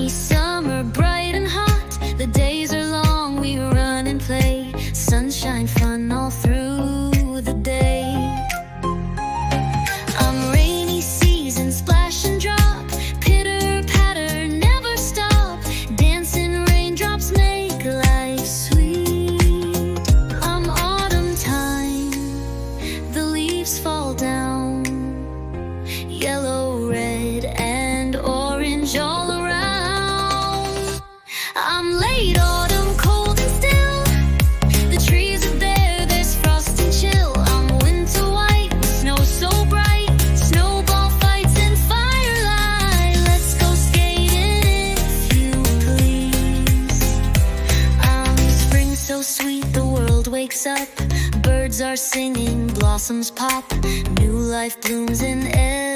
Rainy summer, bright and hot. The days are long, we run and play. Sunshine, fun all through the day. Rainy season, splash and drop. Pitter patter, never stop. Dancing raindrops make life sweet. Autumn time, the leaves fall down. Yellow, red, and orange all around. Late autumn, cold and still. The trees are bare, there's frost and chill. Winter white, snow so bright. Snowball fights and firelight. Let's go skating if you please. Spring so sweet, the world wakes up. Birds are singing, blossoms pop. New life blooms in air.